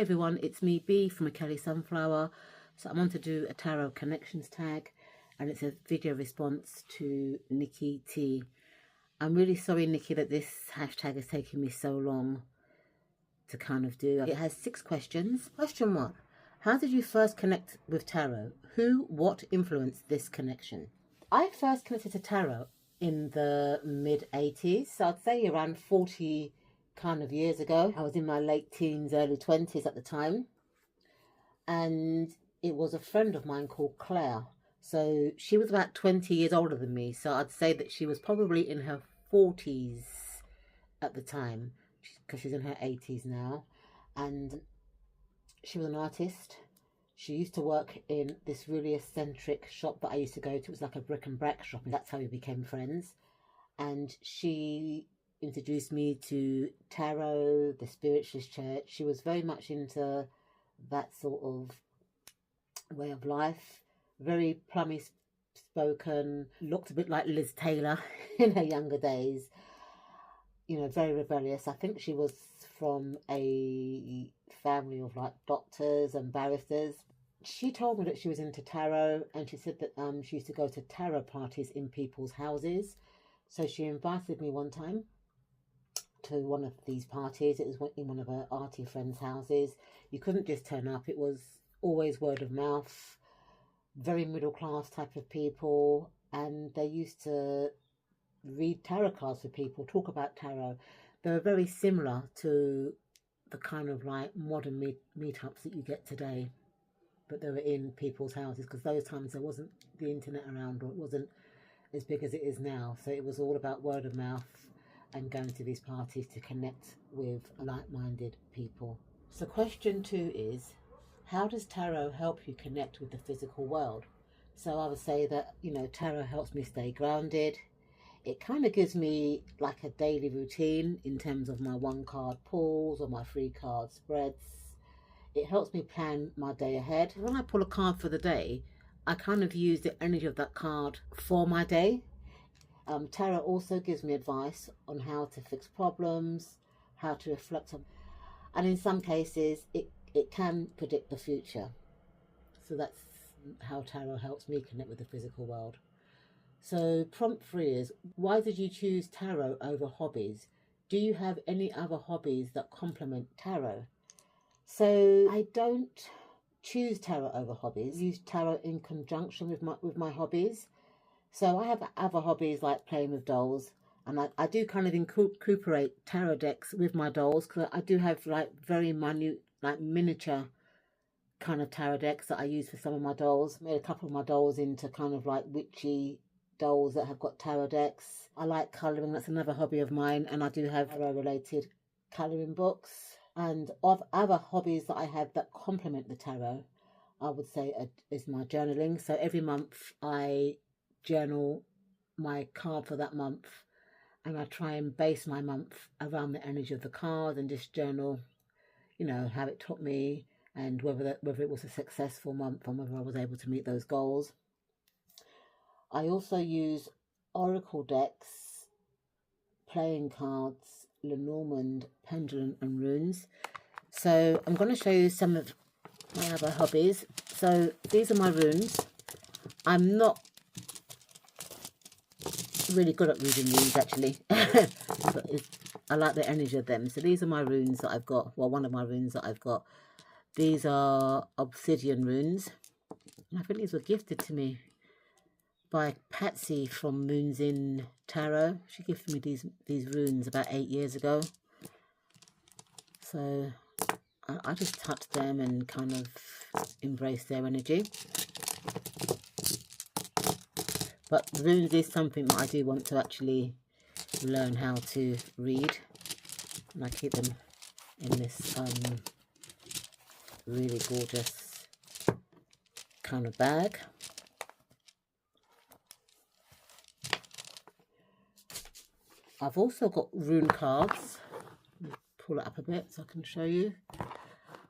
everyone, it's me B from a Kelly Sunflower. So I want to do a tarot connections tag, and it's a video response to Nicki T. I'm really sorry, Nicki, that this hashtag is taking me so long to kind of do. It has 6 questions. Question 1. How did you first connect with tarot? Who, what influenced this connection? I first connected to tarot in the mid-80s. So I'd say around 40 kind of years ago. I was in my late teens, early 20s at the time. And it was a friend of mine called Claire. So she was about 20 years older than me. So I'd say that she was probably in her 40s at the time, because she's in her 80s now. And she was an artist. She used to work in this really eccentric shop that I used to go to. It was like a brick and brack shop, and that's how we became friends. And she introduced me to tarot, the spiritualist church. She was very much into that sort of way of life. Very plummy spoken, looked a bit like Liz Taylor in her younger days. You know, very rebellious. I think she was from a family of like doctors and barristers. She told me that she was into tarot, and she said that she used to go to tarot parties in people's houses. So she invited me one time to one of these parties. It was in one of her arty friends' houses. You couldn't just turn up. It was always word of mouth, very middle class type of people, and they used to read tarot cards for people, talk about tarot. They were very similar to the kind of like modern meetups that you get today, but they were in people's houses, because those times there wasn't the internet around, or it wasn't as big as it is now. So it was all about word of mouth and going to these parties to connect with like-minded people. So question 2 is, how does tarot help you connect with the physical world? So I would say that, you know, tarot helps me stay grounded. It kind of gives me like a daily routine in terms of my 1-card pulls or my 3-card spreads. It helps me plan my day ahead. When I pull a card for the day, I kind of use the energy of that card for my day. Tarot also gives me advice on how to fix problems, how to reflect on, and in some cases it can predict the future. So that's how tarot helps me connect with the physical world. So prompt 3 is, why did you choose tarot over hobbies? Do you have any other hobbies that complement tarot? So I don't choose tarot over hobbies. I use tarot in conjunction with my hobbies. So I have other hobbies like playing with dolls, and I do kind of incorporate tarot decks with my dolls, because I do have like very minute, like miniature kind of tarot decks that I use for some of my dolls. Made a couple of my dolls into kind of like witchy dolls that have got tarot decks. I like colouring, that's another hobby of mine, and I do have tarot related colouring books. And of other hobbies that I have that complement the tarot, I would say is my journaling. So every month I journal my card for that month, and I try and base my month around the energy of the card, and just journal, you know, how it took me, and whether it was a successful month, and whether I was able to meet those goals. I also use oracle decks, playing cards, Lenormand, pendulum and runes. So I'm going to show you some of my other hobbies. So these are my runes. I'm not really good at reading runes actually, but I like the energy of them. So these are my runes that I've got. Well, one of my runes that I've got. These are obsidian runes, and I think these were gifted to me by Patsy from Moons in Tarot. She gifted me these runes about 8 years ago. So I just touch them and kind of embrace their energy. But runes is something that I do want to actually learn how to read, and I keep them in this really gorgeous kind of bag. I've also got rune cards. Pull it up a bit so I can show you.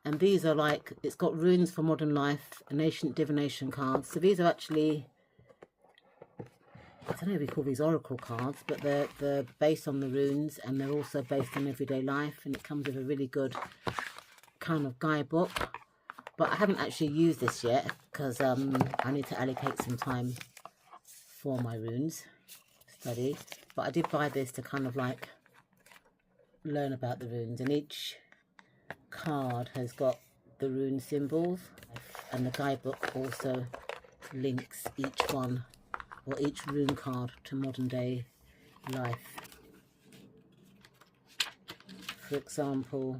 And these are like, it's got runes for modern life and ancient divination cards. So these are actually, I don't know if we call these oracle cards, but they're based on the runes, and they're also based on everyday life, and it comes with a really good kind of guidebook, but I haven't actually used this yet because I need to allocate some time for my runes study. But I did buy this to kind of like learn about the runes, and each card has got the rune symbols, and the guidebook also links each one or each rune card to modern day life. For example,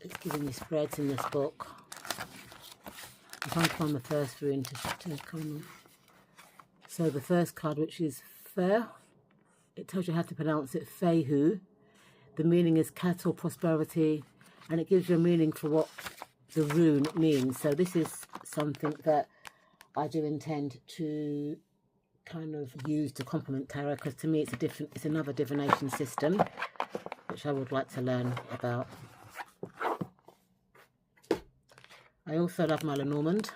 it's giving me spreads in this book. I'm trying to find the first rune to come. So the first card, which is Fair, it tells you how to pronounce it, Feihu. The meaning is cattle, prosperity, and it gives you a meaning for what the rune means. So this is something that I do intend to kind of use to complement tarot, because to me it's another divination system which I would like to learn about. I also love my Lenormand.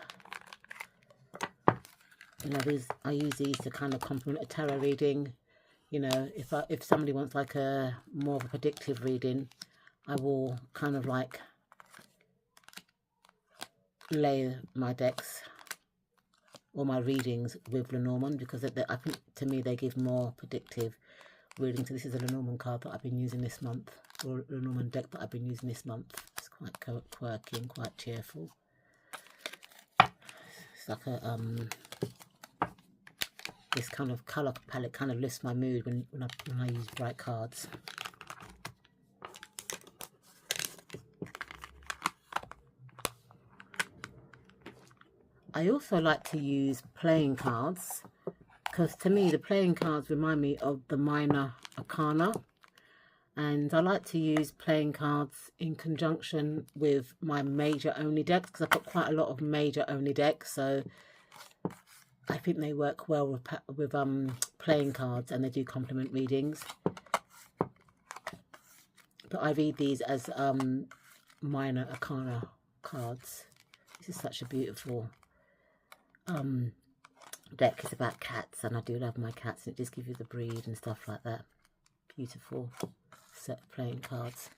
You know, I use these to kind of complement a tarot reading. You know, if somebody wants like a more of a predictive reading, I will kind of like lay my decks or my readings with Lenormand, because I think to me they give more predictive reading. So this is a Lenormand card that I've been using this month, or a Lenormand deck that I've been using this month. It's quite quirky and quite cheerful. It's like a this kind of colour palette kind of lifts my mood when I use bright cards. I also like to use playing cards, because to me the playing cards remind me of the minor arcana, and I like to use playing cards in conjunction with my major only decks, because I've got quite a lot of major only decks, so I think they work well with playing cards, and they do complement readings. But I read these as minor arcana cards. This is such a beautiful deck. It's about cats, and I do love my cats, and it just gives you the breed and stuff like that. Beautiful set of playing cards.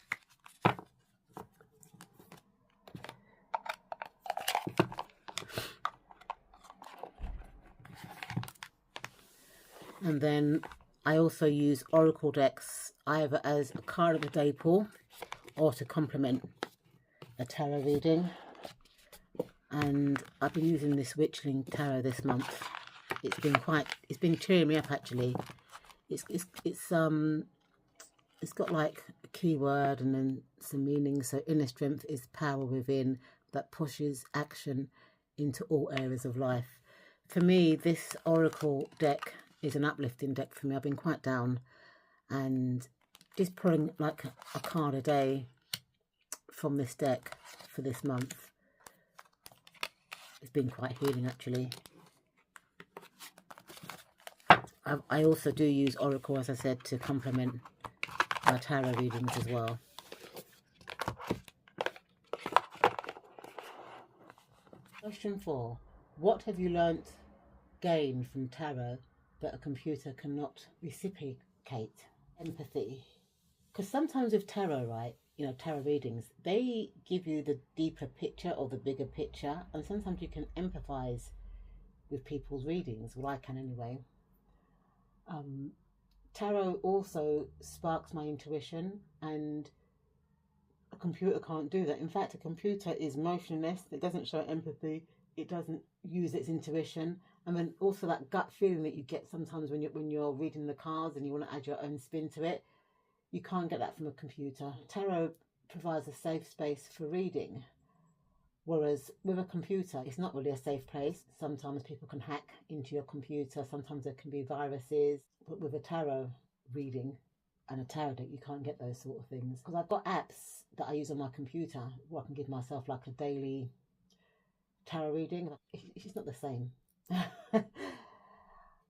And then I also use oracle decks either as a card of the day pull or to complement a tarot reading. And I've been using this Witchling Tarot this month. It's been cheering me up actually. It's got like a keyword and then some meaning. So inner strength is power within that pushes action into all areas of life. For me, this oracle deck is an uplifting deck for me. I've been quite down, and just pulling like a card a day from this deck for this month, it's been quite healing actually. I also do use oracle, as I said, to complement my tarot readings as well. Question 4. What have you gained from tarot that a computer cannot reciprocate? Empathy. Because sometimes with tarot, right, you know, tarot readings, they give you the deeper picture or the bigger picture, and sometimes you can empathize with people's readings. Well, I can anyway. Tarot also sparks my intuition, and a computer can't do that. In fact, a computer is motionless. It doesn't show empathy. It doesn't use its intuition. And then also that gut feeling that you get sometimes when you're reading the cards and you want to add your own spin to it. You can't get that from a computer. Tarot provides a safe space for reading, whereas with a computer, it's not really a safe place. Sometimes people can hack into your computer. Sometimes there can be viruses. But with a tarot reading and a tarot deck, you can't get those sort of things. Because I've got apps that I use on my computer where I can give myself like a daily tarot reading. It's just not the same.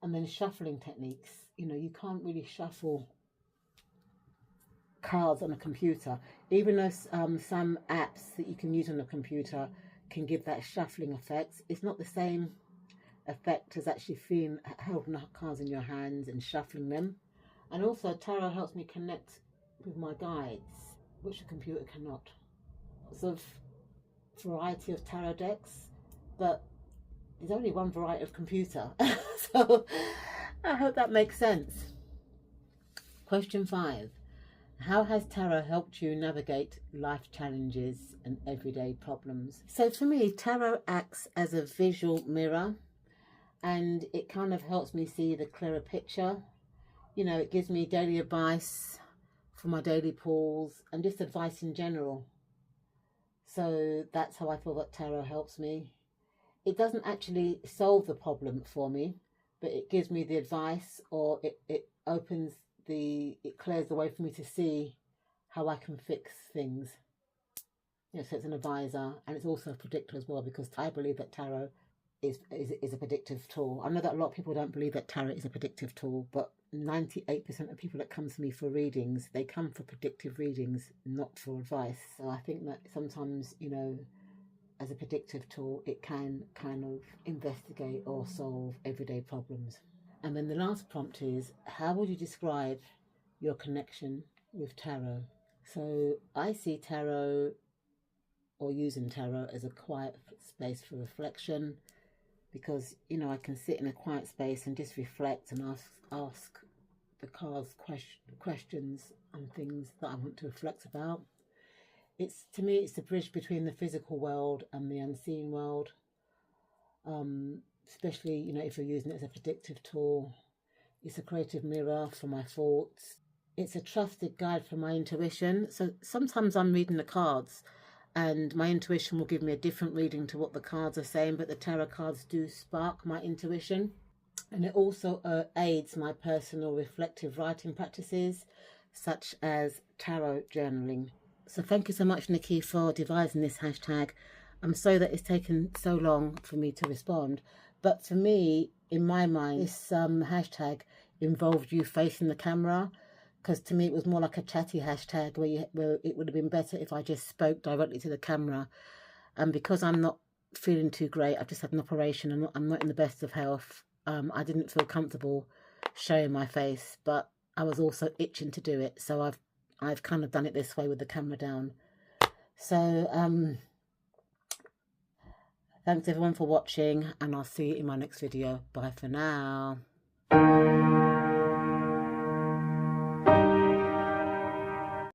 And then shuffling techniques. You know, you can't really shuffle cards on a computer, even though some apps that you can use on a computer can give that shuffling effect. It's not the same effect as actually holding the cards in your hands and shuffling them. And also tarot helps me connect with my guides. which a computer cannot. Sort of variety of tarot decks, but there's only one variety of computer. So I hope that makes sense. Question 5. How has tarot helped you navigate life challenges and everyday problems? So for me, tarot acts as a visual mirror, and it kind of helps me see the clearer picture. You know, it gives me daily advice for my daily pulls and just advice in general. So that's how I feel that tarot helps me. It doesn't actually solve the problem for me, but it gives me the advice, or it clears the way for me to see how I can fix things. You know, so it's an advisor, and it's also a predictor as well, because I believe that tarot is a predictive tool. I know that a lot of people don't believe that tarot is a predictive tool, but 98% of people that come to me for readings, they come for predictive readings, not for advice. So I think that sometimes, you know, as a predictive tool, it can kind of investigate or solve everyday problems. And then the last prompt is, how would you describe your connection with tarot? So I see tarot, or using tarot, as a quiet space for reflection, because, you know, I can sit in a quiet space and just reflect and ask the cards questions and things that I want to reflect about. To me, it's the bridge between the physical world and the unseen world. Especially, you know, if you're using it as a predictive tool. It's a creative mirror for my thoughts. It's a trusted guide for my intuition. So sometimes I'm reading the cards and my intuition will give me a different reading to what the cards are saying, but the tarot cards do spark my intuition. And it also aids my personal reflective writing practices, such as tarot journaling. So thank you so much, Nicki, for devising this hashtag. I'm sorry that it's taken so long for me to respond, but for me, in my mind, this hashtag involved you facing the camera, because to me it was more like a chatty hashtag where it would have been better if I just spoke directly to the camera. And because I'm not feeling too great, I've just had an operation and I'm not in the best of health, I didn't feel comfortable showing my face, but I was also itching to do it, so I've kind of done it this way with the camera down. So thanks everyone for watching, and I'll see you in my next video. Bye for now.